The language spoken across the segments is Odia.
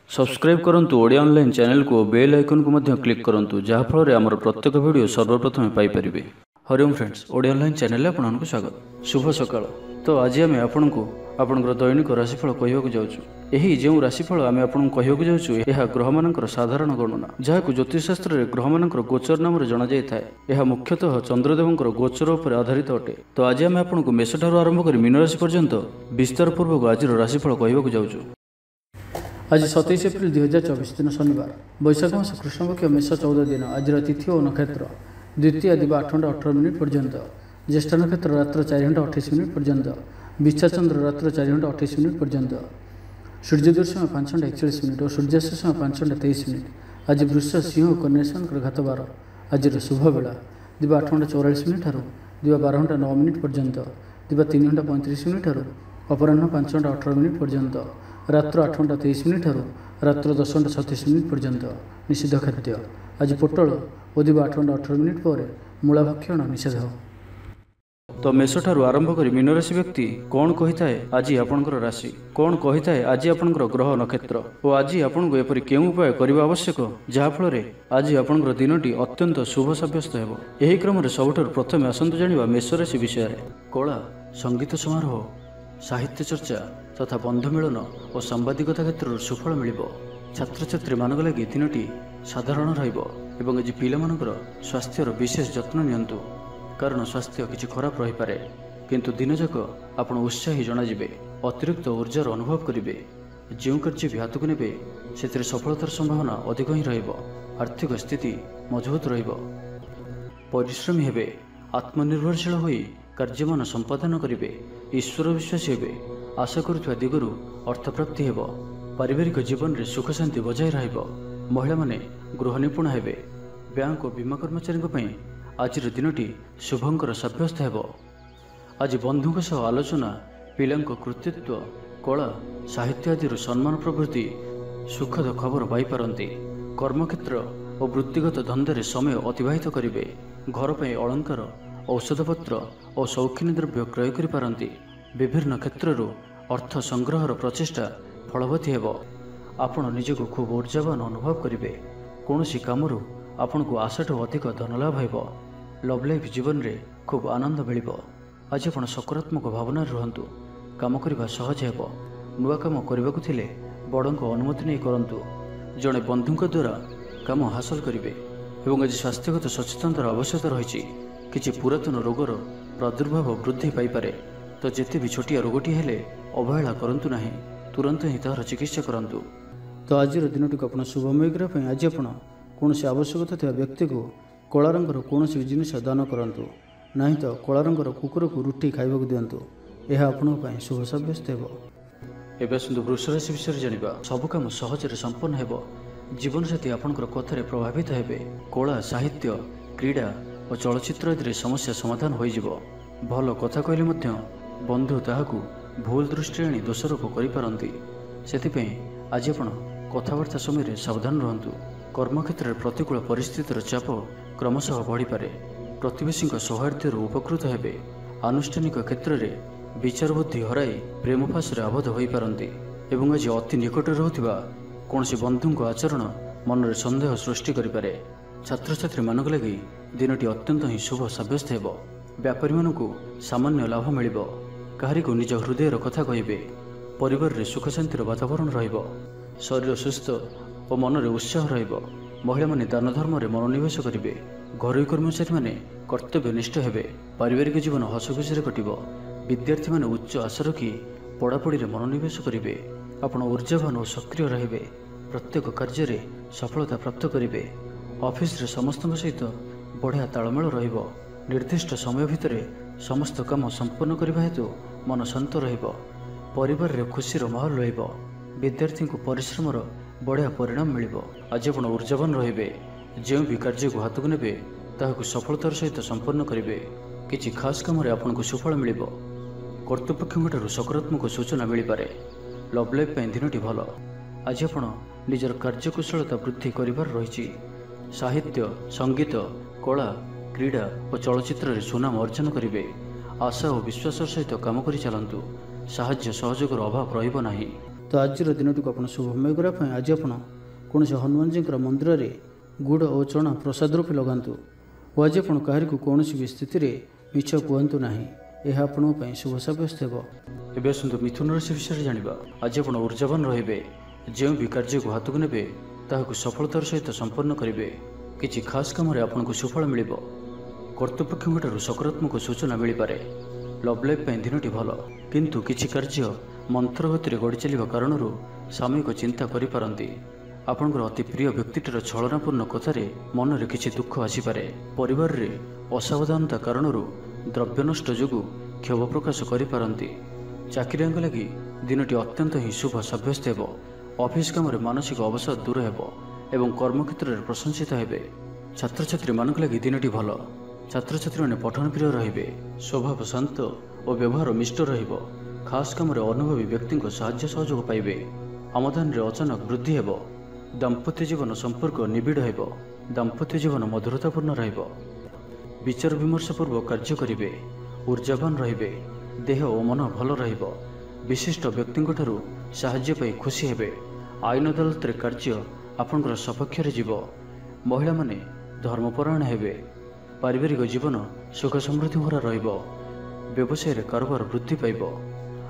सब्सक्राइब करंतु ओडिया ऑनलाइन चैनल को बेल आइकन को मध्य क्लिक करंतु जहाँ फल आमर प्रत्येक वीडियो सर्वप्रथम Piper. Hariom friends, Odia online channel में आपको स्वागत। शुभ सकाळ। तो आज आम आपको आपंकर दैनिक राशिफल कहवाक जाऊँ। यही जो राशिफल आम आपको कहवाक जाऊँ यह ग्रह मानकर साधारण गणना जहाँ ज्योतिषशास्त्र में ग्रह मानकर गोचर नाम जना जाए। यह मुख्यतः चंद्रदेवंकर गोचर पर आधारित अटे। तो आज आम आपको मेष ठारू आरंभ कर मीन राशि पर्यंत विस्तार पूर्वक आज राशिफल कहवाक जाऊँ। आज 27 एप्रिल 2024 दिन शनिवार, वैशाख मास कृष्णपक्ष मेष 14 दिन। आज तिथि और नक्षत्र द्वितीय दिवा 8 घंटा 18 मिनिट पर्यंत, ज्येष्ठ नक्षत्र रात्र 4 घंटा 28 मिनिट पर्यंत, विच्छा चंद्र रात्र 4 घंटा 28 मिनिट पर्यंत, सूर्योदय समय 5 घंटा 41 मिनिट और सूर्यास्त समय 5 घंटा 23 मिनिट। आज वृष सिंह और कन्या घात बार। आज शुभ बेला दिवा 8 घंटा 44 मिनिट दिवा 12 घंटा 9 मिनिट पर्यंत, दिवा 3 घंटा 35 मिनिट अपराह्न 5 घंटा 18 मिनिट पर्यंत, रात्र 8 घंटा 23 मिनिट रात्र 10 घंटा 36 मिनिट पर्यंत। निषिद्ध खाद्य आज पोटल और दिवा 8 घंटा 18 मिनिट पर मूला भक्षण निषेध। तो मेष ठारू आरंभ कर मीन राशि व्यक्ति कौन कही थाए आज आपंकर राशि, कौन कही थाए आज आपंकर ग्रह नक्षत्र और आज आपको एपरी केउं उपाय करने आवश्यक जहाँफल आज आपंकर दिनटी अत्यंत शुभ सब्यस्त हो। यही क्रम सबुठ प्रथम आसतु जाना मेष राशि विषय। कला, संगीत समारोह, साहित्य चर्चा तथा बंधु मिलन और सांबादिकता क्षेत्र सुफल मिल। छात्र छात्री मानक लगी दिनटी साधारण रहिबो। आज पिलामानकर स्वास्थ्यर विशेष जत्न नियंतु, कारण स्वास्थ्य किछि खराब रही पारे, किंतु दिन जाक आपण उत्साही जनाजिबे, अतिरिक्त ऊर्जार अनुभव करिवे। जो कार्य भी हाथ को नेबे से सफलतार संभावना अधिक ही रहिबो। आर्थिक स्थिति मजबूत रहिबो। परिश्रमी हेबे, आत्मनिर्भरशील होई कार्यमान संपादन करिवे, ईश्वर विश्वासी हेबे, आशा करुवा दिगरु अर्थप्राप्ति हेबो। पारिवारिक जीवन में सुख शांति बजाय रहिबो। महिला माने गृह निपुण हेबे। बैंक और बीमा कर्मचारी आज दिनटी शुभंकर सब्यस्त हेबो। आज बंधुक सह आलोचना, पिलांक कृतित्व, कला, साहित्य आदि सम्मान प्रभृति सुखद खबर पाइपारती। कर्मक्षेत्र और वृत्तिगत धंधे समय अतिबाहित करिवे। घर पर अलंकार, औषधपत्र और शौखिनी द्रव्य क्रय करिपारती। विभिन्न क्षेत्रରୁ अर्थ संग्रहर प्रचेष्टा फलवती हेबो। आपण निजको खूब ऊर्जावान अनुभव करिवे। कोनोसी कामरू आपनको आशाठू अधिक धनलाभ हेबो। लव लाइफ जीवन में खूब आनंद मिलिबो। आज आपण सकारात्मक भावना रुहंतु। काम करबा सहज हेबो। नुआ काम करबाकू थिले बड़ों अनुमति नहीं करंतु। जड़े बंधुक द्वारा काम हासिल करिवे। एवं आज स्वास्थ्यगत सचेतनतार आवश्यकता रही। किछि पुरातन रोगर प्रादुर्भाव वृद्धि पाइपारे। तो जिते भी छोटिया रोगटी हेले अवहेला करंतु नाही, तुरंत ही तार चिकित्सा करंतु। तो आज दिन टी आप शुभमय करने आज आप कौन आवश्यकता थी व्यक्ति को कला रंगर कौन जिनिस दान करंतु, नहीं तो कला रंगर कुकुर को रुटी खाइबा दिंतु। यह आपण शुभ सब्यस्त हो। एवं आसतु वृष राशि विषय जाना। सब कम सहजरे संपन्न हेबो। जीवन साथी आपंकर कथार प्रभावित हेबे। कला, साहित्य, क्रीड़ा और चलचित्र आदि समस्या समाधान हो जिवो। भल कथा कहले मध्य बंधु ताहाकू भूल दृष्टि आनी दोषारोप करिपारंती। सेथिपई आज आपण कथबार्ता समय सावधान रहंतु। कर्मक्षेत्र में प्रतिकूल परिस्थितिर चाप क्रमशः बढ़ी पारे। प्रतिवेशी सौहार्द्य उपकृत हेबे। आनुष्ठानिक क्षेत्र में विचार बुद्धि हराई प्रेम फासरे आबद्ध हो पारंती। एवं आज अति निकट रहउथिबा कौनसी बंधु आचरण मन में संदेह सृष्टि करिपारे। छात्र छात्री मानक लगी दिनटी अत्यंत ही शुभ सब्यस्त हेबो। व्यापारी मानकू सामान्य लाभ मिलिबो। काहारी को निज हृदयर कथा कहिबे। परिवार रे सुख शांतिर वातावरण रहिबो। शरीर सुस्थ और मन में उत्साह रहिबो। महिला माने दान धर्म में मनोनिवेश करिवे। घरोई कर्मचारी माने कर्तव्यनिष्ठ हेबे। पारिवारिक जीवन हसखुशी कटिबो। विद्यार्थी माने उच्च आशा रखी पढ़ापढ़ी में मनोनिवेश करिवे। आपण ऊर्जावान और सक्रिय रहिबे। प्रत्येक कार्य में सफलता प्राप्त करिवे। ऑफिस रे समस्त सहित बढ़िया तालमेल रहिबो। निर्दिष्ट समय भितर समस्त काम संपन्न करने हेतु मन शांत रहिबो। परिवार रे खुशीर माहौल रहिबो। विद्यार्थी को परिश्रमर बढ़िया परिणाम मिलिबो। आज आपण ऊर्जावान रहिबे। जो भी कार्य को हाथ को नेबे ताहाकु सफलतार सहित संपन्न करिवे। किछि खास काम रे आपनको सुफल मिलिबो। कर्तृपक्षठू सकारात्मक सूचना मिल पारे। लव लाइफ दिनटी भल। आज आपण निजर कार्यकुशलता वृद्धि करिवार रहिछि। साहित्य, संगीत, कला, क्रीड़ा और चलचित्र सुनाम अर्जन करेंगे। आशा और विश्वास सहित काम कर चलतु। साहाय्य सहयोगर अभाव रहिबो नाही। तो आज दिन टी आप शुभमय करने आज आप कौन से हनुमान जी मंदिर में गुड़ और चना प्रसाद रूपे लगातु और आज आप कहार कौन भी स्थिति में मिछ कहतु ना यह आपंप शुभ सब्यस्त हो। एवं आसतु मिथुन राशि विषय जाना आज आप ऊर्जावान रे जो भी कार्य को हाथ को ने सफलतार सहित संपन्न करेंगे किसी खास कम आपको सुफल मिल कर्तृपक्ष सकारात्मक सूचना मिल पारे। लव लाइफ दिनटी भल किंतु किछि कार्य मंत्र गति गढ़ी चलिबा कारणरू सामयिक चिंता करिपारंती। आपनकर अति प्रिय व्यक्तिटर छलनापूर्ण कथारे मन में किछि दुख आसीपारे। परिवार रे असावधानता कारणरू द्रव्य नष्ट जोगु क्षोभ प्रकाश करिपारंती। चाकरियांक लगी दिनटी अत्यंत ही शुभ सब्यस्त हेबो। ऑफिस काम मानसिक अवसाद दूर हेबो एवं कर्मक्षेत्र में प्रशंसित हेबे। छात्र छात्री मानक लगी दिनटी भल। छात्र छात्री माने पठन प्रिय रहिबे। स्वभाव शांत और व्यवहार मिष्ट रहिबो। खास काम अनुभवी व्यक्ति साहाय्य सहयोग पाइबे। आमदान रे अचानक वृद्धि हेबो। दाम्पत्य जीवन संपर्क निबिड़ हेबो। दाम्पत्य जीवन मधुरतापूर्ण रहिबो। विचार विमर्श पूर्वक कार्य करिबे। ऊर्जावान रहिबे। देह और मन भल रहिबो। विशिष्ट व्यक्तिंक ठारू साहाय्य पाई खुशी हेबे। आईन अदालत रे कार्य आपनकर सपक्ष रे जीवो। महिला माने धर्मपरायण हेबे। पारिवारिक जीवन सुख समृद्धि भरा रहिबो। व्यवसाय रे कारोबार वृद्धि पाइबो।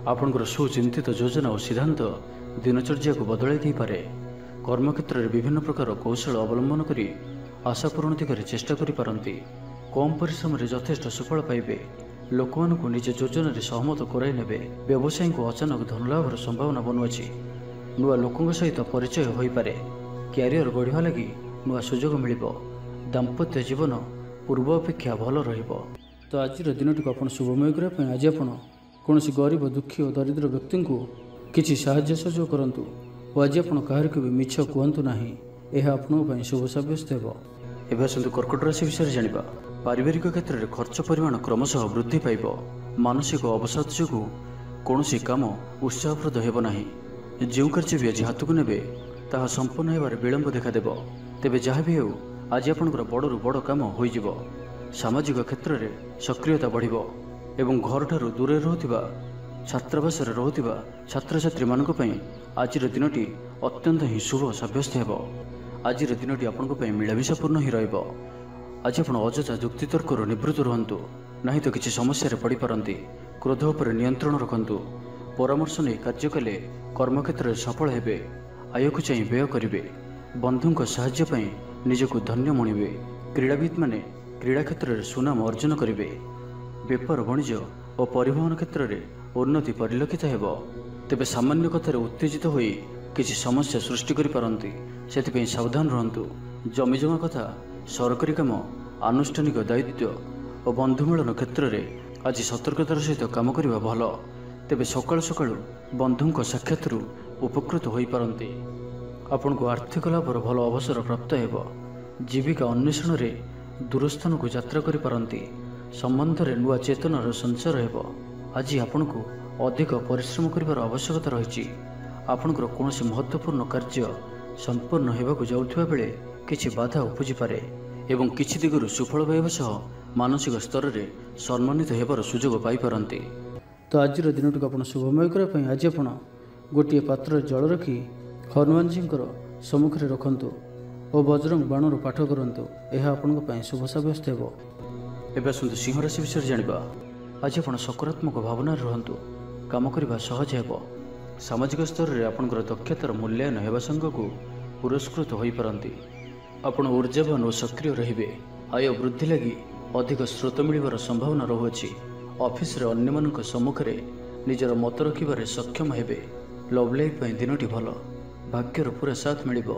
आपनकर सुचिंतित योजना और सिद्धांत दिनचर्या को बदलाई दै पारे। कर्मक्षेत्र में विभिन्न प्रकार कौशल अवलंबन करी आशा पूरण दिगरे चेष्टा करि पारंती। कम परिश्रम रे यथेष्ट सुफल पाइबे। लोकमानकु निज योजना रे सहमत कराई नेबे। व्यवसायी को अचानक धनलाभर संभावना बनुअछि। नुआ लोकंक सहित परिचय होई पारे। क्यारियर गढ़िवा लगी नुआ सुजोग मिलिबो। दाम्पत्य जीवन पूर्व अपेक्षा भल रहिबो। तो आज दिनटी को आप शुभमय करने आज आप कौन गरीब दुखी और दरिद्र व्यक्ति को किसी साहाय्य सहयोग करंतु और आज आप कहार को भी मिछ कहतु ना यह आपंप शुभ सब्यस्त हो। एवं आसतु कर्कट राशि विषय जाना पारिवारिक क्षेत्र में खर्च परिमाण क्रमशः वृद्धि पाइब। मानसिक अवसाद जो कौन काम उत्साहप्रद हेब ना। जो कार्य भी आज हाथ को ने संपूर्ण होबार विलंब देखा तेबे जहाँ भी हो आज आपंकर बड़ू बड़ काम हो। सामाजिक क्षेत्र में सक्रियता बढ़िबो एवं घर ठारू दूरे रहुथिबा छात्रावास रहुथिबा छात्र छात्री मानक पई आज दिनटी अत्यंत ही शुभ सब्यस्त हेबो। आज दिनटी आपनक पई मिलामिशापूर्ण ही रहिबो। आज आपण अଯଥା जुक्तितर्कर निवृत्त रुहंतु नहीं तो किसी समस्या पड़ पारंती। क्रोध उपर नियंत्रण रखंतु। परामर्श नहीं कार्य कले कर्मक्षेत्र में सफल हेबे। आय को चाहि व्यय करिवे। बंधुंक साहाय्य पई निजको धन्य मणिबे। क्रीड़ाविद माने क्रीड़ा क्षेत्र में सुनाम अर्जन करेंगे। बेपार वाणिज्य और परिवहन क्षेत्र में उन्नति परिलक्षित हेबो। तेबे सामान्य कथार उत्तेजित होई किसी समस्या सृष्टि करि पारंती। सेथिपई सावधान रहंतु। जमीजमा कथा सरकारी काम आनुष्ठानिक दायित्व और बंधुमिलन क्षेत्र में आज सतर्कतार सहित काम करिबा भल। तेबे सकाळु सकाळु बंधुंक साक्षातरू उपकृत होई पारंती। आपनको आर्थिक लाभर भल अवसर प्राप्त हेबो। जीविका अन्वेषण रे दूरस्थान को यात्रा करि पारंती। संबंध रे नुआ चेतनार संचार हेबो। आज आपनको अधिक परिश्रम करिवार आवश्यकता रही। आपनकर कौन महत्वपूर्ण कार्य संपूर्ण हेबाकु जाउथिबा बेले किछि बाधा उपजि पारे एवं किछि दिगरु सुफल पाइबा सह मानसिक स्तर रे सम्मानित हेबार सुजोग पाई पारंती। तो आज दिनटी को आप शुभमय करने आज आप गोटे पात्र जल रखी हनुमान जी सम्मुखें रखंतु और बजरंग बाणर पाठ करंतु। यह आपंप शुभ सब्यस्त हो। एवं आसतु सिंह राशि विषय जाना आज आप सकारात्मक भावना रुहंतु। काम करने सहज हो। सामाजिक स्तर में आपंकर दक्षतार मूल्यांकन होगा संग को पुरस्कृत हो पारंती। आपण ऊर्जावान और सक्रिय रहिबे। आय वृद्धि लगी अधिक स्रोत मिलवार संभावना रहुअछि। ऑफिस रे अन्य मानक सम्मुख में निजर मत रखिबारे सक्षम हेबे। लव लाइफ दिनटी भल। भाग्यर पूरा साथ मिलिबो।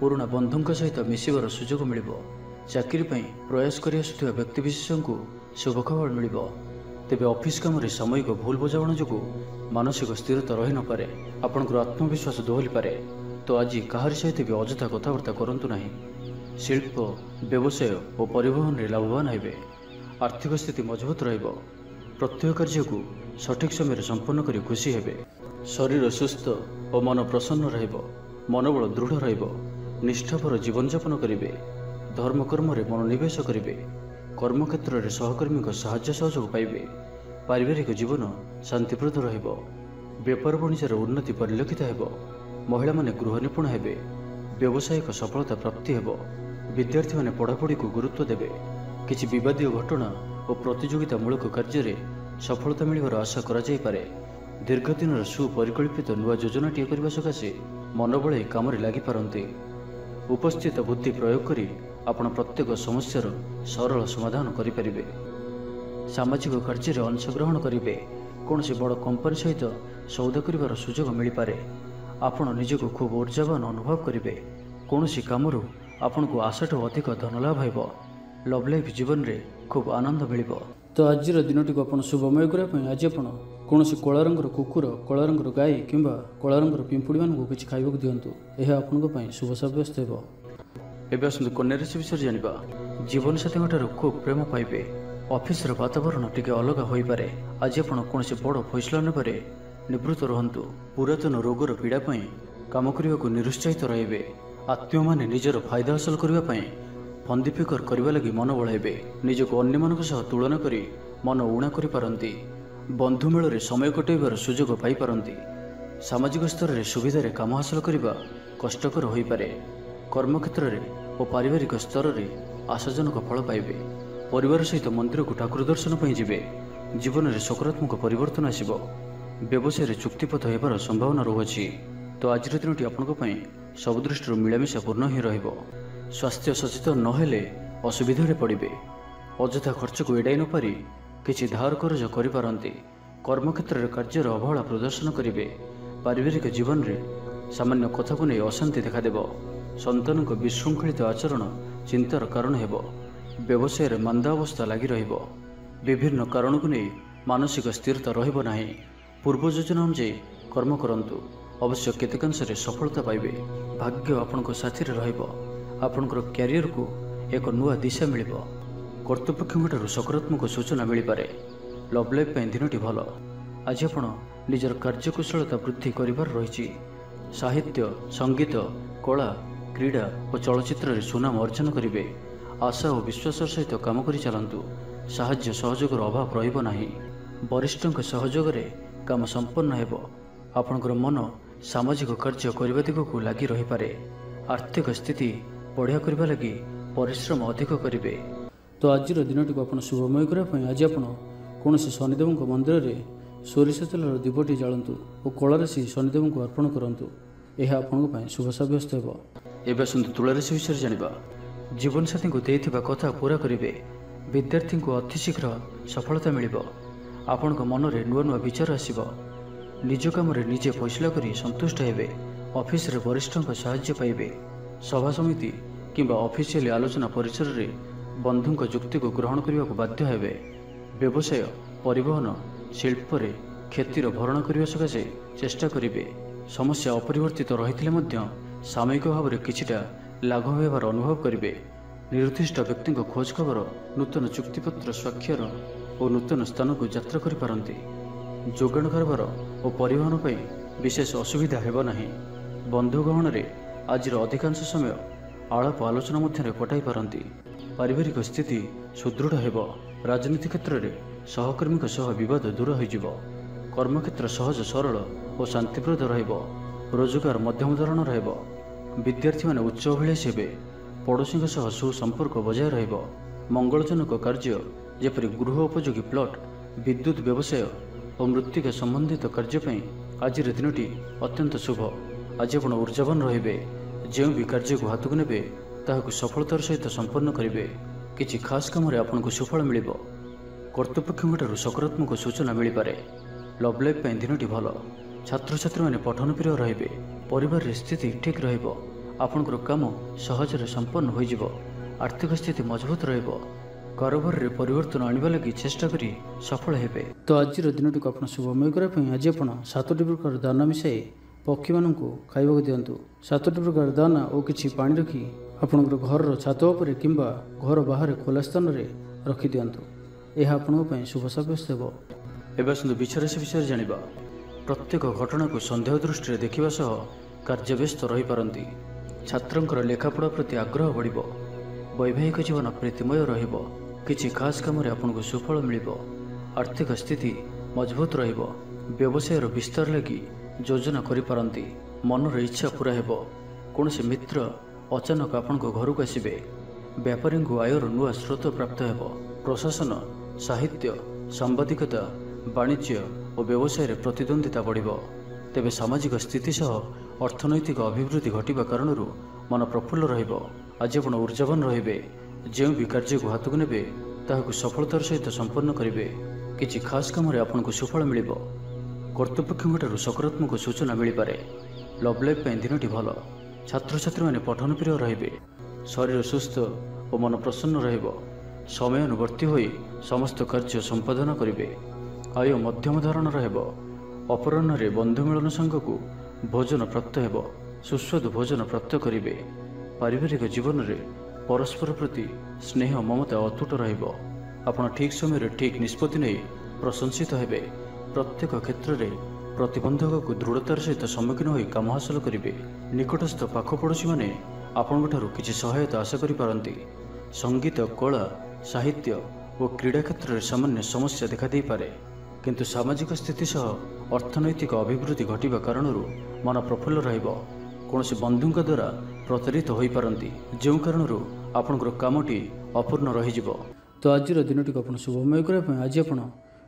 पुराना बंधुंक सहित मिसिबार सुजोग मिलिबो। चाकरी प्रयास करि आसुथिबा व्यक्तिविशेष को शुभ खबर मिलिबो। तेबे ऑफिस काम रे सामयिक भूल बुझामणा जोगु मानसिक स्थिरता रही न पारे। आपनकर आत्मविश्वास दोहली पारे। तो आज काहार सहित भी अଯଥା कथबार्ता करंतु नाही। शिल्प व्यवसाय और परिवहन रे लाभवान हेबे। आर्थिक स्थिति मजबूत रहिबो। प्रत्येक कार्य को सठिक समय संपन्न करी खुशी हेबे। शरीर सुस्थ और मन प्रसन्न रहिबो। मनोबल दृढ़ रहिबो। निष्ठापर जीवन यापन करिवे। धर्मकर्म रे मनोनिवेश करिवे। कर्मक्षेत्र में सहकर्मी साहाय्य सहयोग पाइबे। पारिवारिक जीवन शांतिप्रद रहिबो। ବେପାର ବାଣିଜ୍ୟର ଉନ୍ନତି ପରିଲକ୍ଷିତ ହେବ। ମହିଳାମାନେ ଗୃହ ନିପୁଣ ହେବେ। ବ୍ୟବସାୟିକ ସଫଳତା ପ୍ରାପ୍ତି ହେବ। ବିଦ୍ୟାର୍ଥୀମାନେ ପଢ଼ାପଢ଼ିକୁ ଗୁରୁତ୍ୱ ଦେବେ। କିଛି ବିବାଦୀୟ ଘଟଣା ଓ ପ୍ରତିଯୋଗିତାମୂଳକ କାର୍ଯ୍ୟରେ ସଫଳତା ମିଳିବାର ଆଶା କରାଯାଇପାରେ। ଦୀର୍ଘଦିନର ସୁପରିକଳ୍ପିତ ନୂଆ ଯୋଜନାଟିଏ କରିବା ସକାଶେ ମନ ବଳାଇ କାମରେ ଲାଗିପାରନ୍ତି। ଉପସ୍ଥିତ ବୁଦ୍ଧି ପ୍ରୟୋଗ କରି ଆପଣ ପ୍ରତ୍ୟେକ ସମସ୍ୟାର ସରଳ ସମାଧାନ କରିପାରିବେ। ସାମାଜିକ କାର୍ଯ୍ୟରେ ଅଂଶଗ୍ରହଣ କରିବେ। କୌଣସି ବଡ଼ କମ୍ପାନୀ ସହିତ ସୌଦା କରିବାର ସୁଯୋଗ ମିଳିପାରେ। ଆପଣ ନିଜକୁ ଖୁବ୍ ଊର୍ଜାବାନ ଅନୁଭବ କରିବେ। କୌଣସି କାମରୁ ଆପଣଙ୍କୁ ଆଶାଠୁ ଅଧିକ ଧନ ଲାଭ ହେବ। ଲଭ୍ ଲାଇଫ୍ ଜୀବନରେ ଖୁବ୍ ଆନନ୍ଦ ମିଳିବ। ତ ଆଜିର ଦିନଟିକୁ ଆପଣ ଶୁଭମୟ କରିବା ପାଇଁ ଆଜି ଆପଣ କୌଣସି କଳା ରଙ୍ଗର କୁକୁର, କଳା ରଙ୍ଗର ଗାଈ କିମ୍ବା କଳା ରଙ୍ଗର ପିମ୍ପୁଡ଼ିମାନଙ୍କୁ କିଛି ଖାଇବାକୁ ଦିଅନ୍ତୁ। ଏହା ଆପଣଙ୍କ ପାଇଁ ଶୁଭ ସାବ୍ୟସ୍ତ ହେବ। ଏବେ ଆସନ୍ତୁ କନ୍ୟା ରାଶି ବିଷୟରେ ଜାଣିବା। ଜୀବନସାଥୀଙ୍କ ଠାରୁ ଖୁବ୍ ପ୍ରେମ ପାଇବେ। ଅଫିସର ବାତାବରଣ ଟିକେ ଅଲଗା ହୋଇପାରେ। ଆଜି ଆପଣ କୌଣସି ବଡ଼ ଫଇସଲା ନେବାରେ ନିବୃତ୍ତ ରୁହନ୍ତୁ। ପୁରାତନ ରୋଗର ପୀଡ଼ା ପାଇଁ କାମ କରିବାକୁ ନିରୁତ୍ସାହିତ ରହିବେ। ଆତ୍ମୀୟମାନେ ନିଜର ଫାଇଦା ହାସଲ କରିବା ପାଇଁ ଫନ୍ଦି ଫିକର କରିବା ଲାଗି ମନ ବଳାଇବେ। ନିଜକୁ ଅନ୍ୟମାନଙ୍କ ସହ ତୁଳନା କରି ମନ ଊଣା କରିପାରନ୍ତି। ବନ୍ଧୁ ମେଳରେ ସମୟ କଟାଇବାର ସୁଯୋଗ ପାଇପାରନ୍ତି। ସାମାଜିକ ସ୍ତରରେ ସୁବିଧାରେ କାମ ହାସଲ କରିବା କଷ୍ଟକର ହୋଇପାରେ। କର୍ମକ୍ଷେତ୍ରରେ ଓ ପାରିବାରିକ ସ୍ତରରେ ଆଶାଜନକ ଫଳ ପାଇବେ। ପରିବାର ସହିତ ମନ୍ଦିରକୁ ଠାକୁର ଦର୍ଶନ ପାଇଁ ଯିବେ। ଜୀବନରେ ସକାରାତ୍ମକ ପରିବର୍ତ୍ତନ ଆସିବ। ବ୍ୟବସାୟରେ ଚୁକ୍ତିପଥ ହେବାର ସମ୍ଭାବନା ରହୁଅଛି। ତ ଆଜିର ଦିନଟି ଆପଣଙ୍କ ପାଇଁ ସବୁ ଦୃଷ୍ଟିରୁ ମିଳାମିଶା ପୂର୍ଣ୍ଣ ହିଁ ରହିବ। ସ୍ୱାସ୍ଥ୍ୟ ସଚେତନ ନହେଲେ ଅସୁବିଧାରେ ପଡ଼ିବେ। ଅଯଥା ଖର୍ଚ୍ଚକୁ ଏଡ଼ାଇ ନପାରି କିଛି ଧାର କରଜ କରିପାରନ୍ତି। କର୍ମକ୍ଷେତ୍ରରେ କାର୍ଯ୍ୟର ଅବହେଳା ପ୍ରଦର୍ଶନ କରିବେ। ପାରିବାରିକ ଜୀବନରେ ସାମାନ୍ୟ କଥାକୁ ନେଇ ଅଶାନ୍ତି ଦେଖାଦେବ। ସନ୍ତାନଙ୍କ ବିଶୃଙ୍ଖଳିତ ଆଚରଣ ଚିନ୍ତାର କାରଣ ହେବ। ବ୍ୟବସାୟରେ ମାନ୍ଦା ଅବସ୍ଥା ଲାଗି ରହିବ। ବିଭିନ୍ନ କାରଣକୁ ନେଇ ମାନସିକ ସ୍ଥିରତା ରହିବ ନାହିଁ। ପୂର୍ବ ଯୋଜନା ଅନୁଯାୟୀ କର୍ମ କରନ୍ତୁ। ଅବଶ୍ୟ କେତେକାଂଶରେ ସଫଳତା ପାଇବେ। ଭାଗ୍ୟ ଆପଣଙ୍କ ସାଥିରେ ରହିବ। ଆପଣଙ୍କର କ୍ୟାରିୟରକୁ ଏକ ନୂଆ ଦିଶା ମିଳିବ। କର୍ତ୍ତୃପକ୍ଷଙ୍କଠାରୁ ସକାରାତ୍ମକ ସୂଚନା ମିଳିପାରେ। ଲଭ୍ ଲାଇଫ୍ ପାଇଁ ଦିନଟି ଭଲ। ଆଜି ଆପଣ ନିଜର କାର୍ଯ୍ୟକୁଶଳତା ବୃଦ୍ଧି କରିବାର ରହିଛି। ସାହିତ୍ୟ, ସଙ୍ଗୀତ, କଳା, କ୍ରୀଡ଼ା ଓ ଚଳଚ୍ଚିତ୍ରରେ ସୁନାମ ଅର୍ଜନ କରିବେ। ଆଶା ଓ ବିଶ୍ୱାସର ସହିତ କାମ କରି ଚାଲନ୍ତୁ। ସାହାଯ୍ୟ ସହଯୋଗର ଅଭାବ ରହିବ ନାହିଁ। ବରିଷ୍ଠଙ୍କ ସହଯୋଗରେ କାମ ସମ୍ପନ୍ନ ହେବ। ଆପଣଙ୍କର ମନ ସାମାଜିକ କାର୍ଯ୍ୟ କରିବା ଦିଗକୁ ଲାଗି ରହିପାରେ। ଆର୍ଥିକ ସ୍ଥିତି ବଢ଼ିଆ କରିବା ଲାଗି ପରିଶ୍ରମ ଅଧିକ କରିବେ। ତ ଆଜିର ଦିନଟିକୁ ଆପଣ ଶୁଭମୟ କରିବା ପାଇଁ ଆଜି ଆପଣ କୌଣସି ଶନିଦେବଙ୍କ ମନ୍ଦିରରେ ସୋରିଷ ତେଲର ଦୀପଟି ଜାଳନ୍ତୁ ଓ କଳା ରାଶି ଶନିଦେବଙ୍କୁ ଅର୍ପଣ କରନ୍ତୁ। ଏହା ଆପଣଙ୍କ ପାଇଁ ଶୁଭ ସାବ୍ୟସ୍ତ ହେବ। ଏବେ ଆସନ୍ତୁ ତୁଳା ରାଶି ବିଷୟରେ ଜାଣିବା। ଜୀବନସାଥୀଙ୍କୁ ଦେଇଥିବା କଥା ପୁରା କରିବେ। ବିଦ୍ୟାର୍ଥୀଙ୍କୁ ଅତିଶୀଘ୍ର ସଫଳତା ମିଳିବ। ଆପଣଙ୍କ ମନରେ ନୂଆ ନୂଆ ବିଚାର ଆସିବ। ନିଜ କାମରେ ନିଜେ ଫଇସଲା କରି ସନ୍ତୁଷ୍ଟ ହେବେ। ଅଫିସରେ ବରିଷ୍ଠଙ୍କ ସାହାଯ୍ୟ ପାଇବେ। ସଭା ସମିତି କିମ୍ବା ଅଫିସିଆଲି ଆଲୋଚନା ପରିସରରେ ବନ୍ଧୁଙ୍କ ଯୁକ୍ତିକୁ ଗ୍ରହଣ କରିବାକୁ ବାଧ୍ୟ ହେବେ। ବ୍ୟବସାୟ, ପରିବହନ, ଶିଳ୍ପରେ କ୍ଷତିର ଭରଣ କରିବା ସକାଶେ ଚେଷ୍ଟା କରିବେ। ସମସ୍ୟା ଅପରିବର୍ତ୍ତିତ ରହିଥିଲେ ମଧ୍ୟ ସାମୟିକ ଭାବରେ କିଛିଟା ଲାଘବ ହେବାର ଅନୁଭବ କରିବେ। ନିର୍ଦ୍ଦିଷ୍ଟ ବ୍ୟକ୍ତିଙ୍କ ଖୋଜ ଖବର, ନୂତନ ଚୁକ୍ତିପତ୍ର ସ୍ୱାକ୍ଷର ଓ ନୂତନ ସ୍ଥାନକୁ ଯାତ୍ରା କରିପାରନ୍ତି। ଯୋଗାଣ କାରବାର ଓ ପରିବହନ ପାଇଁ ବିଶେଷ ଅସୁବିଧା ହେବ ନାହିଁ। ବନ୍ଧୁ ଗହଣରେ ଆଜିର ଅଧିକାଂଶ ସମୟ ଆଳାପ ଆଲୋଚନା ମଧ୍ୟରେ କଟାଇ ପାରନ୍ତି। ପାରିବାରିକ ସ୍ଥିତି ସୁଦୃଢ଼ ହେବ। ରାଜନୀତି କ୍ଷେତ୍ରରେ ସହକର୍ମୀଙ୍କ ସହ ବିବାଦ ଦୂର ହୋଇଯିବ। କର୍ମକ୍ଷେତ୍ର ସହଜ ସରଳ ଓ ଶାନ୍ତିପ୍ରଦ ରହିବ। ରୋଜଗାର ମଧ୍ୟମ ଧରଣର ହେବ। ବିଦ୍ୟାର୍ଥୀମାନେ ଉଚ୍ଚ ଅଭିଳାଷୀ ହେବେ। ପଡ଼ୋଶୀଙ୍କ ସହ ସୁସମ୍ପର୍କ ବଜାୟ ରହିବ। ମଙ୍ଗଳଜନକ କାର୍ଯ୍ୟ ଯେପରି ଗୃହ ଉପଯୋଗୀ ପ୍ଲଟ୍, ବିଦ୍ୟୁତ୍ ବ୍ୟବସାୟ ଓ ମୃତ୍ତିକା ସମ୍ବନ୍ଧିତ କାର୍ଯ୍ୟ ପାଇଁ ଆଜିର ଦିନଟି ଅତ୍ୟନ୍ତ ଶୁଭ। ଆଜି ଆପଣ ଊର୍ଜାବାନ ରହିବେ। ଯେଉଁ ବି କାର୍ଯ୍ୟକୁ ହାତକୁ ନେବେ ତାହାକୁ ସଫଳତାର ସହିତ ସମ୍ପନ୍ନ କରିବେ। କିଛି ଖାସ୍ କାମରେ ଆପଣଙ୍କୁ ସୁଫଳ ମିଳିବ। କର୍ତ୍ତୃପକ୍ଷଙ୍କଠାରୁ ସକାରାତ୍ମକ ସୂଚନା ମିଳିପାରେ। ଲଭ୍ ଲାଇଫ୍ ପାଇଁ ଦିନଟି ଭଲ। ଛାତ୍ରଛାତ୍ରୀମାନେ ପଠନପ୍ରିୟ ରହିବେ। ପରିବାରରେ ସ୍ଥିତି ଠିକ୍ ରହିବ। ଆପଣଙ୍କର କାମ ସହଜରେ ସମ୍ପନ୍ନ ହୋଇଯିବ। ଆର୍ଥିକ ସ୍ଥିତି ମଜବୁତ ରହିବ। କାରବାରରେ ପରିବର୍ତ୍ତନ ଆଣିବା ଲାଗି ଚେଷ୍ଟା କରି ସଫଳ ହେବେ। ତ ଆଜିର ଦିନଟିକୁ ଆପଣ ଶୁଭମୟ କରିବା ପାଇଁ ଆଜି ଆପଣ 7ଟି ପ୍ରକାର ଦାନା ମିଶାଇ ପକ୍ଷୀମାନଙ୍କୁ ଖାଇବାକୁ ଦିଅନ୍ତୁ। 7ଟି ପ୍ରକାର ଦାନା ଓ କିଛି ପାଣି ରଖି ଆପଣଙ୍କର ଘରର ଛାତ ଉପରେ କିମ୍ବା ଘର ବାହାରେ ଖୋଲା ସ୍ଥାନରେ ରଖିଦିଅନ୍ତୁ। ଏହା ଆପଣଙ୍କ ପାଇଁ ଶୁଭ ସାବ୍ୟସ୍ତ ହେବ। ଏବେ ଆସନ୍ତୁ ବିଛରାଶି ବିଷୟରେ ଜାଣିବା। ପ୍ରତ୍ୟେକ ଘଟଣାକୁ ସନ୍ଦେହ ଦୃଷ୍ଟିରେ ଦେଖିବା ସହ କାର୍ଯ୍ୟବ୍ୟସ୍ତ ରହିପାରନ୍ତି। ଛାତ୍ରଙ୍କର ଲେଖାପଢ଼ା ପ୍ରତି ଆଗ୍ରହ ବଢ଼ିବ। ବୈବାହିକ ଜୀବନ ପ୍ରୀତିମୟ ରହିବ। କିଛି ଖାସ୍ କାମରେ ଆପଣଙ୍କୁ ସୁଫଳ ମିଳିବ। ଆର୍ଥିକ ସ୍ଥିତି ମଜବୁତ ରହିବ। ବ୍ୟବସାୟର ବିସ୍ତାର ଲାଗି ଯୋଜନା କରିପାରନ୍ତି। ମନର ଇଚ୍ଛା ପୂରା ହେବ। କୌଣସି ମିତ୍ର ଅଚାନକ ଆପଣଙ୍କ ଘରକୁ ଆସିବେ। ବେପାରୀଙ୍କୁ ଆୟର ନୂଆ ସ୍ରୋତ ପ୍ରାପ୍ତ ହେବ। ପ୍ରଶାସନ, ସାହିତ୍ୟ, ସାମ୍ବାଦିକତା, ବାଣିଜ୍ୟ ଓ ବ୍ୟବସାୟରେ ପ୍ରତିଦ୍ୱନ୍ଦ୍ୱିତା ବଢ଼ିବ। ତେବେ ସାମାଜିକ ସ୍ଥିତି ସହ ଅର୍ଥନୈତିକ ଅଭିବୃଦ୍ଧି ଘଟିବା କାରଣରୁ ମନ ପ୍ରଫୁଲ୍ଲ ରହିବ। ଆଜି ଆପଣ ଉର୍ଜାବାନ ରହିବେ। ଯେଉଁ ବି କାର୍ଯ୍ୟକୁ ହାତକୁ ନେବେ ତାହାକୁ ସଫଳତାର ସହିତ ସମ୍ପନ୍ନ କରିବେ। କିଛି ଖାସ୍ କାମରେ ଆପଣଙ୍କୁ ସୁଫଳ ମିଳିବ। କର୍ତ୍ତୃପକ୍ଷଙ୍କଠାରୁ ସକାରାତ୍ମକ ସୂଚନା ମିଳିପାରେ। ଲଭ୍ ଲାଇଫ୍ ପାଇଁ ଦିନଟି ଭଲ। ଛାତ୍ରଛାତ୍ରୀମାନେ ପଠନପ୍ରିୟ ରହିବେ। ଶରୀର ସୁସ୍ଥ ଓ ମନ ପ୍ରସନ୍ନ ରହିବ। ସମୟାନୁବର୍ତ୍ତୀ ହୋଇ ସମସ୍ତ କାର୍ଯ୍ୟ ସମ୍ପାଦନ କରିବେ। ଆୟ ମଧ୍ୟମ ଧରଣର ହେବ। ଅପରାହ୍ନରେ ବନ୍ଧୁ ମିଳନ ସାଙ୍ଗକୁ ଭୋଜନ ପ୍ରାପ୍ତ ହେବ। ସୁସ୍ୱାଦୁ ଭୋଜନ ପ୍ରାପ୍ତ କରିବେ। ପାରିବାରିକ ଜୀବନରେ ପରସ୍ପର ପ୍ରତି ସ୍ନେହ ମମତା ଅତୁଟ ରହିବ। ଆପଣ ଠିକ୍ ସମୟରେ ଠିକ୍ ନିଷ୍ପତ୍ତି ନେଇ ପ୍ରଶଂସିତ ହେବେ। ପ୍ରତ୍ୟେକ କ୍ଷେତ୍ରରେ ପ୍ରତିବନ୍ଧକକୁ ଦୃଢ଼ତାର ସହିତ ସମ୍ମୁଖୀନ ହୋଇ କାମ ହାସଲ କରିବେ। ନିକଟସ୍ଥ ପାଖ ପଡ଼ୋଶୀମାନେ ଆପଣଙ୍କଠାରୁ କିଛି ସହାୟତା ଆଶା କରିପାରନ୍ତି। ସଙ୍ଗୀତ, କଳା, ସାହିତ୍ୟ ଓ କ୍ରୀଡ଼ା କ୍ଷେତ୍ରରେ ସାମାନ୍ୟ ସମସ୍ୟା ଦେଖାଦେଇପାରେ। କିନ୍ତୁ ସାମାଜିକ ସ୍ଥିତି ସହ ଅର୍ଥନୈତିକ ଅଭିବୃଦ୍ଧି ଘଟିବା କାରଣରୁ ମନ ପ୍ରଫୁଲ୍ଲ ରହିବ। କୌଣସି ବନ୍ଧୁଙ୍କ ଦ୍ୱାରା ପ୍ରତାରିତ ହୋଇପାରନ୍ତି, ଯେଉଁ କାରଣରୁ ଆପଣଙ୍କର କାମଟି ଅପୂର୍ଣ୍ଣ ରହିଯିବ। ତ ଆଜିର ଦିନଟିକୁ ଆପଣ ଶୁଭମୟ କରିବା ପାଇଁ ଆଜି ଆପଣ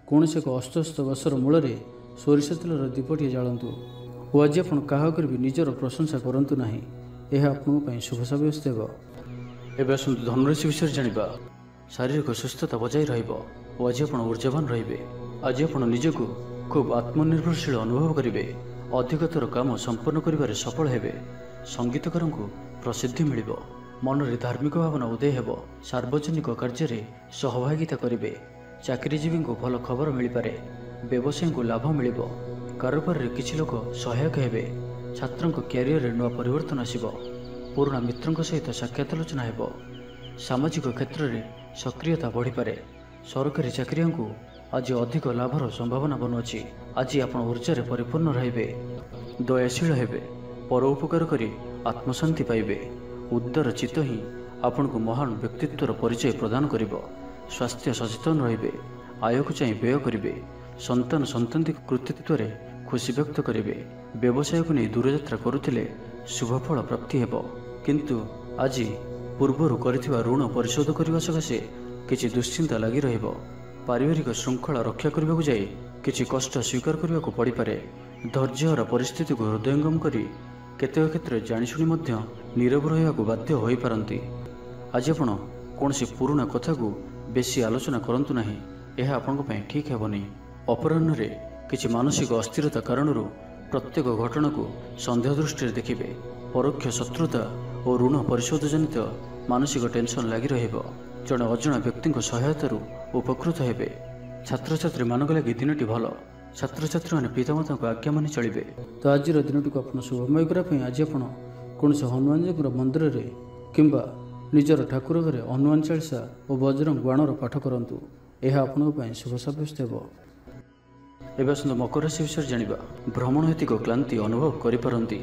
କୌଣସି ଏକ ଅସ୍ତସ୍ତ ଗଛର ମୂଳରେ ସୋରିଷ ତେଲର ଦୀପଟିଏ ଜାଳନ୍ତୁ ଓ ଆଜି ଆପଣ କାହା ଉପରେ ବି ନିଜର ପ୍ରଶଂସା କରନ୍ତୁ ନାହିଁ। ଏହା ଆପଣଙ୍କ ପାଇଁ ଶୁଭ ସାବ୍ୟସ୍ତ ହେବ। ଏବେ ଆସନ୍ତୁ ଧନୁରାଶି ବିଷୟରେ ଜାଣିବା। ଶାରୀରିକ ସୁସ୍ଥତା ବଜାୟ ରହିବ ଓ ଆଜି ଆପଣ ଉର୍ଜାବାନ ରହିବେ। ଆଜି ଆପଣ ନିଜକୁ ଖୁବ୍ ଆତ୍ମନିର୍ଭରଶୀଳ ଅନୁଭବ କରିବେ। ଅଧିକତର କାମ ସମ୍ପନ୍ନ କରିବାରେ ସଫଳ ହେବେ। ସଙ୍ଗୀତକାରଙ୍କୁ ପ୍ରସିଦ୍ଧି ମିଳିବ। ମନରେ ଧାର୍ମିକ ଭାବନା ଉଦୟ ହେବ। ସାର୍ବଜନିକ କାର୍ଯ୍ୟରେ ସହଭାଗିତା କରିବେ। ଚାକିରିଜୀବୀଙ୍କୁ ଭଲ ଖବର ମିଳିପାରେ। ବ୍ୟବସାୟୀଙ୍କୁ ଲାଭ ମିଳିବ। କାରୋବାରରେ କିଛି ଲୋକ ସହାୟକ ହେବେ। ଛାତ୍ରଙ୍କ କ୍ୟାରିୟରରେ ନୂଆ ପରିବର୍ତ୍ତନ ଆସିବ। ପୁରୁଣା ମିତ୍ରଙ୍କ ସହିତ ସାକ୍ଷାତ ଆଲୋଚନା ହେବ। ସାମାଜିକ କ୍ଷେତ୍ରରେ ସକ୍ରିୟତା ବଢ଼ିପାରେ। ସରକାରୀ ଚାକିରିଆଙ୍କୁ ଆଜି ଅଧିକ ଲାଭର ସମ୍ଭାବନା ବନୁଅଛି। ଆଜି ଆପଣ ଉର୍ଜାରେ ପରିପୂର୍ଣ୍ଣ ରହିବେ। ଦୟାଶୀଳ ହେବେ। ପର ଉପକାର କରି ଆତ୍ମଶାନ୍ତି ପାଇବେ। ଉଦାର ଚିତ୍ତ ହିଁ ଆପଣଙ୍କୁ ମହାନ ବ୍ୟକ୍ତିତ୍ୱର ପରିଚୟ ପ୍ରଦାନ କରିବ। ସ୍ୱାସ୍ଥ୍ୟ ସଚେତନ ରହିବେ। ଆୟକୁ ଚାହିଁ ବ୍ୟୟ କରିବେ। ସନ୍ତାନ ସନ୍ତତିଙ୍କ କୃତିତ୍ୱରେ ଖୁସି ବ୍ୟକ୍ତ କରିବେ। ବ୍ୟବସାୟକୁ ନେଇ ଦୂରଯାତ୍ରା କରୁଥିଲେ ଶୁଭଫଳ ପ୍ରାପ୍ତି ହେବ। କିନ୍ତୁ ଆଜି ପୂର୍ବରୁ କରିଥିବା ଋଣ ପରିଶୋଧ କରିବା ସକାଶେ କିଛି ଦୁଶ୍ଚିନ୍ତା ଲାଗି ରହିବ। ପାରିବାରିକ ଶୃଙ୍ଖଳା ରକ୍ଷା କରିବାକୁ ଯାଇ କିଛି କଷ୍ଟ ସ୍ୱୀକାର କରିବାକୁ ପଡ଼ିପାରେ। ଧୈର୍ଯ୍ୟହରା ପରିସ୍ଥିତିକୁ ହୃଦୟଙ୍ଗମ କରି କେତେକ କ୍ଷେତ୍ରରେ ଜାଣିଶୁଣି ମଧ୍ୟ ନୀରବ ରହିବାକୁ ବାଧ୍ୟ ହୋଇପାରନ୍ତି। ଆଜି ଆପଣ କୌଣସି ପୁରୁଣା କଥାକୁ ବେଶୀ ଆଲୋଚନା କରନ୍ତୁ ନାହିଁ। ଏହା ଆପଣଙ୍କ ପାଇଁ ଠିକ୍ ହେବନି। ଅପରାହ୍ନରେ କିଛି ମାନସିକ ଅସ୍ଥିରତା କାରଣରୁ ପ୍ରତ୍ୟେକ ଘଟଣାକୁ ସନ୍ଦେହ ଦୃଷ୍ଟିରେ ଦେଖିବେ। ପରୋକ୍ଷ ଶତ୍ରୁତା ଓ ଋଣ ପରିଶୋଧ ଜନିତ ମାନସିକ ଟେନସନ୍ ଲାଗି ରହିବ। ଜଣେ ଅଜଣା ବ୍ୟକ୍ତିଙ୍କ ସହାୟତାରୁ ଉପକୃତ ହେବେ। ଛାତ୍ରଛାତ୍ରୀମାନଙ୍କ ଲାଗି ଦିନଟି ଭଲ। ଛାତ୍ରଛାତ୍ରୀମାନେ ପିତାମାତାଙ୍କ ଆଜ୍ଞା ମାନି ଚଳିବେ। ତ ଆଜିର ଦିନଟିକୁ ଆପଣ ଶୁଭମୟ କରିବା ପାଇଁ ଆଜି ଆପଣ କୌଣସି ହନୁମାନଜୀଙ୍କର ମନ୍ଦିରରେ କିମ୍ବା ନିଜର ଠାକୁର ଘରେ ହନୁମାନ ଚାଳିଶା ଓ ବଜରଙ୍ଗ ବାଣର ପାଠ କରନ୍ତୁ। ଏହା ଆପଣଙ୍କ ପାଇଁ ଶୁଭ ସାବ୍ୟସ୍ତ ହେବ। ଏବେ ଆସନ୍ତୁ ମକର ରାଶି ବିଷୟରେ ଜାଣିବା। ଭ୍ରମଣ ହେତିକ କ୍ଳାନ୍ତି ଅନୁଭବ କରିପାରନ୍ତି।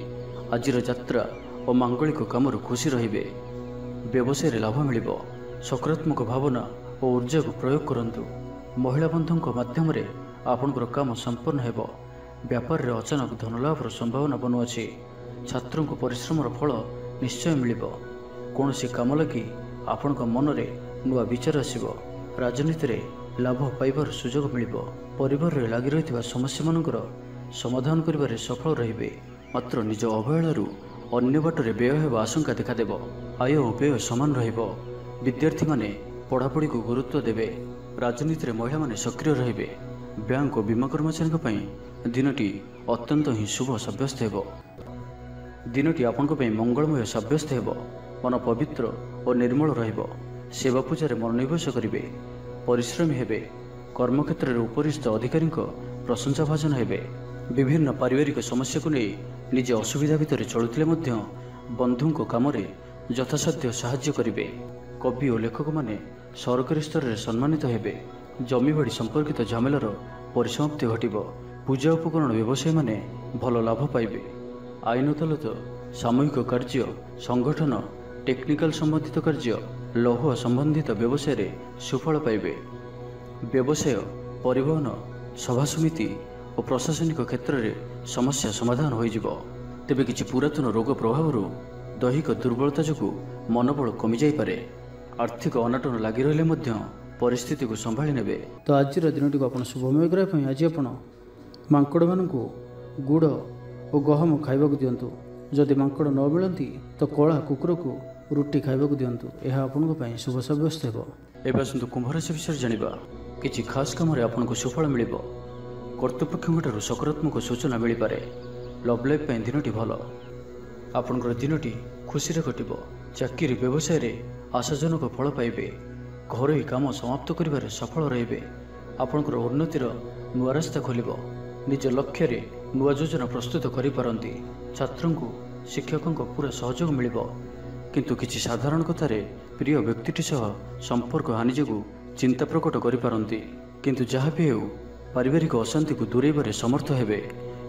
ଆଜିର ଯାତ୍ରା ଓ ମାଙ୍ଗଳିକ କାମରୁ ଖୁସି ରହିବେ। ବ୍ୟବସାୟରେ ଲାଭ ମିଳିବ। ସକାରାତ୍ମକ ଭାବନା ଓ ଉର୍ଜାକୁ ପ୍ରୟୋଗ କରନ୍ତୁ। ମହିଳା ବନ୍ଧୁଙ୍କ ମାଧ୍ୟମରେ ଆପଣଙ୍କର କାମ ସମ୍ପନ୍ନ ହେବ। ବ୍ୟାପାରରେ ଅଚାନକ ଧନଲାଭର ସମ୍ଭାବନା ବନୁଅଛି। ଛାତ୍ରଙ୍କୁ ପରିଶ୍ରମର ଫଳ ନିଶ୍ଚୟ ମିଳିବ। କୌଣସି କାମ ଲାଗି ଆପଣଙ୍କ ମନରେ ନୂଆ ବିଚାର ଆସିବ। ରାଜନୀତିରେ ଲାଭ ପାଇବାର ସୁଯୋଗ ମିଳିବ। ପରିବାରରେ ଲାଗି ରହିଥିବା ସମସ୍ୟାମାନଙ୍କର ସମାଧାନ କରିବାରେ ସଫଳ ରହିବେ। ମାତ୍ର ନିଜ ଅବହେଳାରୁ ଅନ୍ୟ ବାଟରେ ବ୍ୟୟ ହେବା ଆଶଙ୍କା ଦେଖାଦେବ। ଆୟ ଓ ବ୍ୟୟ ସମାନ ରହିବ। ବିଦ୍ୟାର୍ଥୀମାନେ ପଢ଼ାପଢ଼ିକୁ ଗୁରୁତ୍ୱ ଦେବେ। ରାଜନୀତିରେ ମହିଳାମାନେ ସକ୍ରିୟ ରହିବେ। ବ୍ୟାଙ୍କ ଓ ବୀମା କର୍ମଚାରୀଙ୍କ ପାଇଁ ଦିନଟି ଅତ୍ୟନ୍ତ ହିଁ ଶୁଭ ସାବ୍ୟସ୍ତ ହେବ। ଦିନଟି ଆପଣଙ୍କ ପାଇଁ ମଙ୍ଗଳମୟ ସାବ୍ୟସ୍ତ ହେବ। ମନ ପବିତ୍ର ଓ ନିର୍ମଳ ରହିବ। ସେବା ପୂଜାରେ ମନୋନିବେଶ କରିବେ। ପରିଶ୍ରମୀ ହେବେ। କର୍ମକ୍ଷେତ୍ରରେ ଉପରିସ୍ଥ ଅଧିକାରୀଙ୍କ ପ୍ରଶଂସାଭାଜନ ହେବେ। ବିଭିନ୍ନ ପାରିବାରିକ ସମସ୍ୟାକୁ ନେଇ ନିଜେ ଅସୁବିଧା ଭିତରେ ଚଳୁଥିଲେ ମଧ୍ୟ ବନ୍ଧୁଙ୍କ କାମରେ ଯଥାସାଧ୍ୟ ସାହାଯ୍ୟ କରିବେ। କବି ଓ ଲେଖକମାନେ ସରକାରୀ ସ୍ତରରେ ସମ୍ମାନିତ ହେବେ। ଜମିବାଡ଼ି ସମ୍ପର୍କିତ ଝାମେଲାର ପରିସମାପ୍ତି ଘଟିବ। ପୂଜା ଉପକରଣ ବ୍ୟବସାୟୀମାନେ ଭଲ ଲାଭ ପାଇବେ। ଆଇନ ଅଦାଲତ, ସାମୂହିକ କାର୍ଯ୍ୟ, ସଂଗଠନ, ଟେକ୍ନିକାଲ ସମ୍ବନ୍ଧିତ କାର୍ଯ୍ୟ, ଲୌହ ସମ୍ବନ୍ଧିତ ବ୍ୟବସାୟରେ ସୁଫଳ ପାଇବେ। ବ୍ୟବସାୟ, ପରିବହନ, ସଭାସମିତି ଓ ପ୍ରଶାସନିକ କ୍ଷେତ୍ରରେ ସମସ୍ୟା ସମାଧାନ ହୋଇଯିବ। ତେବେ କିଛି ପୁରାତନ ରୋଗ ପ୍ରଭାବରୁ ଦୈହିକ ଦୁର୍ବଳତା ଯୋଗୁଁ ମନୋବଳ କମିଯାଇପାରେ। ଆର୍ଥିକ ଅନାଟନ ଲାଗି ରହିଲେ ମଧ୍ୟ ପରିସ୍ଥିତିକୁ ସମ୍ଭାଳି ନେବେ। ତ ଆଜିର ଦିନଟିକୁ ଆପଣ ଶୁଭମୟ କରିବା ପାଇଁ ଆଜି ଆପଣ ମାଙ୍କଡ଼ମାନଙ୍କୁ ଗୁଡ଼ ଓ ଗହମ ଖାଇବାକୁ ଦିଅନ୍ତୁ। ଯଦି ମାଙ୍କଡ଼ ନ ମିଳନ୍ତି ତ କଳା କୁକୁରକୁ ରୁଟି ଖାଇବାକୁ ଦିଅନ୍ତୁ। ଏହା ଆପଣଙ୍କ ପାଇଁ ଶୁଭ ସାବ୍ୟସ୍ତ ହେବ। ଏବେ ଆସନ୍ତୁ କୁମ୍ଭ ରାଶି ବିଷୟରେ ଜାଣିବା। କିଛି ଖାସ୍ କାମରେ ଆପଣଙ୍କୁ ସୁଫଳ ମିଳିବ। କର୍ତ୍ତୃପକ୍ଷଙ୍କଠାରୁ ସକାରାତ୍ମକ ସୂଚନା ମିଳିପାରେ। ଲଭ୍ ଲାଇଫ୍ ପାଇଁ ଦିନଟି ଭଲ। ଆପଣଙ୍କର ଦିନଟି ଖୁସିରେ କଟିବ। ଚାକିରି ବ୍ୟବସାୟରେ ଆଶାଜନକ ଫଳ ପାଇବେ। ଘରୋଇ କାମ ସମାପ୍ତ କରିବାରେ ସଫଳ ରହିବେ। ଆପଣଙ୍କର ଉନ୍ନତିର ନୂଆ ରାସ୍ତା ଖୋଲିବ। ନିଜ ଲକ୍ଷ୍ୟରେ ନୂଆ ଯୋଜନା ପ୍ରସ୍ତୁତ କରିପାରନ୍ତି। ଛାତ୍ରଙ୍କୁ ଶିକ୍ଷକଙ୍କ ପୁରା ସହଯୋଗ ମିଳିବ। କିନ୍ତୁ କିଛି ସାଧାରଣ କଥାରେ ପ୍ରିୟ ବ୍ୟକ୍ତିଟି ସହ ସମ୍ପର୍କ ହାନି ଯୋଗୁଁ ଚିନ୍ତା ପ୍ରକଟ କରିପାରନ୍ତି। କିନ୍ତୁ ଯାହା ବି ହେଉ ପାରିବାରିକ ଅଶାନ୍ତିକୁ ଦୂରେଇବାରେ ସମର୍ଥ ହେବେ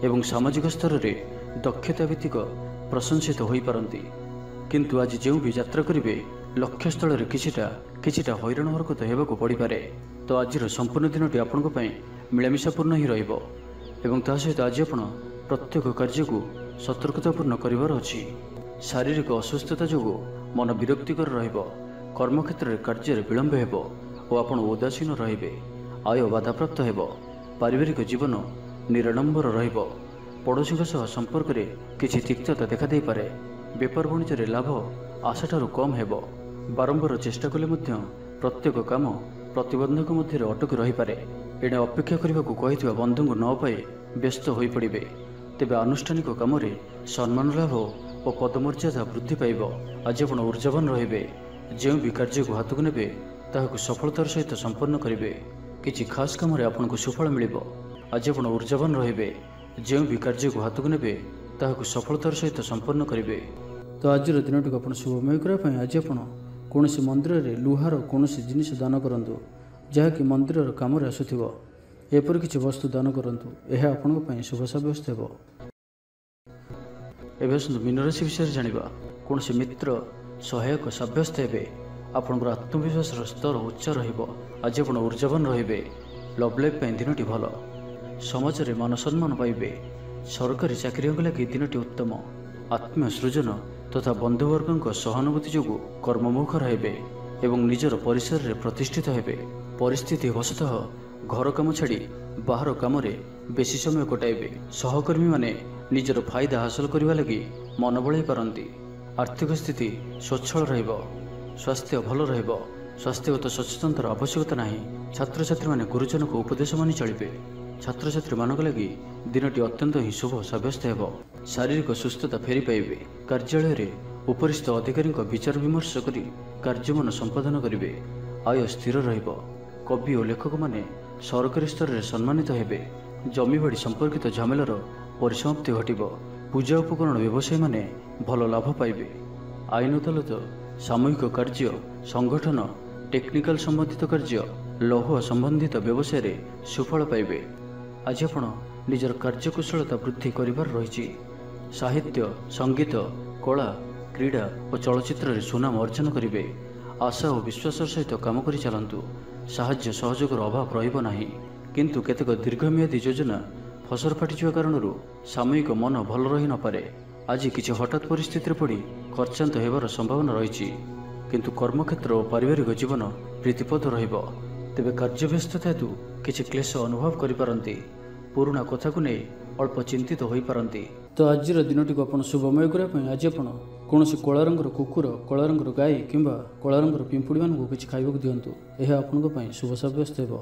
ଏବଂ ସାମାଜିକ ସ୍ତରରେ ଦକ୍ଷତା ଭିତ୍ତିକ ପ୍ରଶଂସିତ ହୋଇପାରନ୍ତି। କିନ୍ତୁ ଆଜି ଯେଉଁ ବି ଯାତ୍ରା କରିବେ ଲକ୍ଷ୍ୟସ୍ଥଳରେ କିଛିଟା ହଇରାଣ ହରକତ ହେବାକୁ ପଡ଼ିପାରେ। ତ ଆଜିର ସମ୍ପୂର୍ଣ୍ଣ ଦିନଟି ଆପଣଙ୍କ ପାଇଁ ମିଳାମିଶାପୂର୍ଣ୍ଣ ହିଁ ରହିବ ଏବଂ ତା ସହିତ ଆଜି ଆପଣ ପ୍ରତ୍ୟେକ କାର୍ଯ୍ୟକୁ ସତର୍କତାପୂର୍ଣ୍ଣ କରିବାର ଅଛି। ଶାରୀରିକ ଅସୁସ୍ଥତା ଯୋଗୁଁ ମନ ବିରକ୍ତିକର ରହିବ। କର୍ମକ୍ଷେତ୍ରରେ କାର୍ଯ୍ୟରେ ବିଳମ୍ବ ହେବ ଓ ଆପଣ ଉଦାସୀନ ରହିବେ। ଆୟ ବାଧାପ୍ରାପ୍ତ ହେବ। ପାରିବାରିକ ଜୀବନ ନିରାଡ଼ମ୍ବର ରହିବ। ପଡ଼ୋଶୀଙ୍କ ସହ ସମ୍ପର୍କରେ କିଛି ତିକ୍ତତା ଦେଖାଦେଇପାରେ। ବେପାର ବାଣିଜ୍ୟରେ ଲାଭ ଆଶାଠାରୁ କମ୍ ହେବ। ବାରମ୍ବାର ଚେଷ୍ଟା କଲେ ମଧ୍ୟ ପ୍ରତ୍ୟେକ କାମ ପ୍ରତିବନ୍ଧକ ମଧ୍ୟରେ ଅଟକି ରହିପାରେ। ଏଣେ ଅପେକ୍ଷା କରିବାକୁ କହିଥିବା ବନ୍ଧୁଙ୍କୁ ନ ପାଇ ବ୍ୟସ୍ତ ହୋଇପଡ଼ିବେ। ତେବେ ଆନୁଷ୍ଠାନିକ କାମରେ ସମ୍ମାନ ଲାଭ ଓ ପଦମର୍ଯ୍ୟାଦା ବୃଦ୍ଧି ପାଇବ। ଆଜି ଆପଣ ଉର୍ଜାବାନ ରହିବେ। ଯେଉଁ ବି କାର୍ଯ୍ୟକୁ ହାତକୁ ନେବେ ତାହାକୁ ସଫଳତାର ସହିତ ସମ୍ପନ୍ନ କରିବେ। କିଛି ଖାସ୍ କାମରେ ଆପଣଙ୍କୁ ସୁଫଳ ମିଳିବ। ଆଜି ଆପଣ ଉର୍ଜାବାନ ରହିବେ। ଯେଉଁ ବି କାର୍ଯ୍ୟକୁ ହାତକୁ ନେବେ ତାହାକୁ ସଫଳତାର ସହିତ ସମ୍ପନ୍ନ କରିବେ। ତ ଆଜିର ଦିନଟିକୁ ଆପଣ ଶୁଭମୟ କରିବା ପାଇଁ ଆଜି ଆପଣ କୌଣସି ମନ୍ଦିରରେ ଲୁହାର କୌଣସି ଜିନିଷ ଦାନ କରନ୍ତୁ ଯାହାକି ମନ୍ଦିରର କାମରେ ଆସୁଥିବ। ଏପରି କିଛି ବସ୍ତୁ ଦାନ କରନ୍ତୁ। ଏହା ଆପଣଙ୍କ ପାଇଁ ଶୁଭ ସାବ୍ୟସ୍ତ ହେବ। ଏବେ ଆସନ୍ତୁ ମୀନ ରାଶି ବିଷୟରେ ଜାଣିବା। କୌଣସି ମିତ୍ର ସହାୟକ ସାବ୍ୟସ୍ତ ହେବେ। ଆପଣଙ୍କର ଆତ୍ମବିଶ୍ୱାସର ସ୍ତର ଉଚ୍ଚ ରହିବ। ଆଜି ଆପଣ ଉର୍ଜାବାନ ରହିବେ। ଲଭ୍ ଲାଇଫ୍ ପାଇଁ ଦିନଟି ଭଲ। ସମାଜରେ ମାନ ସମ୍ମାନ ପାଇବେ। ସରକାରୀ ଚାକିରିଙ୍କ ଲାଗି ଦିନଟି ଉତ୍ତମ। ଆତ୍ମୀୟ ସୃଜନ ତଥା ବନ୍ଧୁବର୍ଗଙ୍କ ସହାନୁଭୂତି ଯୋଗୁଁ କର୍ମମୁଖର ହେବେ ଏବଂ ନିଜର ପରିସରରେ ପ୍ରତିଷ୍ଠିତ ହେବେ। ପରିସ୍ଥିତି ବଶତଃ ଘର କାମ ଛାଡ଼ି ବାହାର କାମରେ ବେଶୀ ସମୟ କଟାଇବେ। ସହକର୍ମୀମାନେ ନିଜର ଫାଇଦା ହାସଲ କରିବା ଲାଗି ମନ ବଳାଇ ପାରନ୍ତି। ଆର୍ଥିକ ସ୍ଥିତି ସ୍ୱଚ୍ଛଳ ରହିବ। ସ୍ୱାସ୍ଥ୍ୟ ଭଲ ରହିବ। ସ୍ୱାସ୍ଥ୍ୟଗତ ସଚେତନତାର ଆବଶ୍ୟକତା ନାହିଁ। ଛାତ୍ରଛାତ୍ରୀମାନେ ଗୁରୁଜନଙ୍କ ଉପଦେଶ ମାନି ଚଳିବେ। ଛାତ୍ରଛାତ୍ରୀମାନଙ୍କ ଲାଗି ଦିନଟି ଅତ୍ୟନ୍ତ ହିଁ ଶୁଭ ସାବ୍ୟସ୍ତ ହେବ। ଶାରୀରିକ ସୁସ୍ଥତା ଫେରି ପାଇବେ। କାର୍ଯ୍ୟାଳୟରେ ଉପରିସ୍ଥ ଅଧିକାରୀଙ୍କ ବିଚାର ବିମର୍ଶ କରି କାର୍ଯ୍ୟମାନ ସମ୍ପାଦନ କରିବେ। ଆୟ ସ୍ଥିର ରହିବ। କବି ଓ ଲେଖକମାନେ ସରକାରୀ ସ୍ତରରେ ସମ୍ମାନିତ ହେବେ। ଜମିବାଡ଼ି ସମ୍ପର୍କିତ ଝାମେଲାର ପରିସମାପ୍ତି ଘଟିବ। ପୂଜା ଉପକରଣ ବ୍ୟବସାୟୀମାନେ ଭଲ ଲାଭ ପାଇବେ। ଆଇନ ଅଦାଲତ, ସାମୂହିକ କାର୍ଯ୍ୟ, ସଂଗଠନ, ଟେକ୍ନିକାଲ ସମ୍ବନ୍ଧିତ କାର୍ଯ୍ୟ, ଲୌହ ସମ୍ବନ୍ଧିତ ବ୍ୟବସାୟରେ ସୁଫଳ ପାଇବେ। ଆଜି ଆପଣ ନିଜର କାର୍ଯ୍ୟକୁଶଳତା ବୃଦ୍ଧି କରିବାର ରହିଛି। ସାହିତ୍ୟ, ସଙ୍ଗୀତ, କଳା, କ୍ରୀଡ଼ା ଓ ଚଳଚ୍ଚିତ୍ରରେ ସୁନାମ ଅର୍ଜନ କରିବେ। ଆଶା ଓ ବିଶ୍ୱାସର ସହିତ କାମ କରି ଚାଲନ୍ତୁ। ସାହାଯ୍ୟ ସହଯୋଗର ଅଭାବ ରହିବ ନାହିଁ। କିନ୍ତୁ କେତେକ ଦୀର୍ଘମିଆଦୀ ଯୋଜନା ଫସର ଫାଟିଯିବା କାରଣରୁ ସାମୟିକ ମନ ଭଲ ରହିନପାରେ। ଆଜି କିଛି ହଠାତ୍ ପରିସ୍ଥିତିରେ ପଡ଼ି ଖର୍ଚ୍ଚାନ୍ତ ହେବାର ସମ୍ଭାବନା ରହିଛି। କିନ୍ତୁ କର୍ମକ୍ଷେତ୍ର ଓ ପାରିବାରିକ ଜୀବନ ପ୍ରୀତିପଦ ରହିବ। ତେବେ କାର୍ଯ୍ୟବ୍ୟସ୍ତତା ହେତୁ କିଛି କ୍ଲେଶ ଅନୁଭବ କରିପାରନ୍ତି। ପୁରୁଣା କଥାକୁ ନେଇ ଅଳ୍ପ ଚିନ୍ତିତ ହୋଇପାରନ୍ତି। ତ ଆଜିର ଦିନଟିକୁ ଆପଣ ଶୁଭମୟ କରିବା ପାଇଁ ଆଜି ଆପଣ କୌଣସି କଳା ରଙ୍ଗର କୁକୁର, କଳା ରଙ୍ଗର ଗାଈ କିମ୍ବା କଳା ରଙ୍ଗର ପିମ୍ପୁଡ଼ିମାନଙ୍କୁ କିଛି ଖାଇବାକୁ ଦିଅନ୍ତୁ। ଏହା ଆପଣଙ୍କ ପାଇଁ ଶୁଭ ସାବ୍ୟସ୍ତ ହେବ।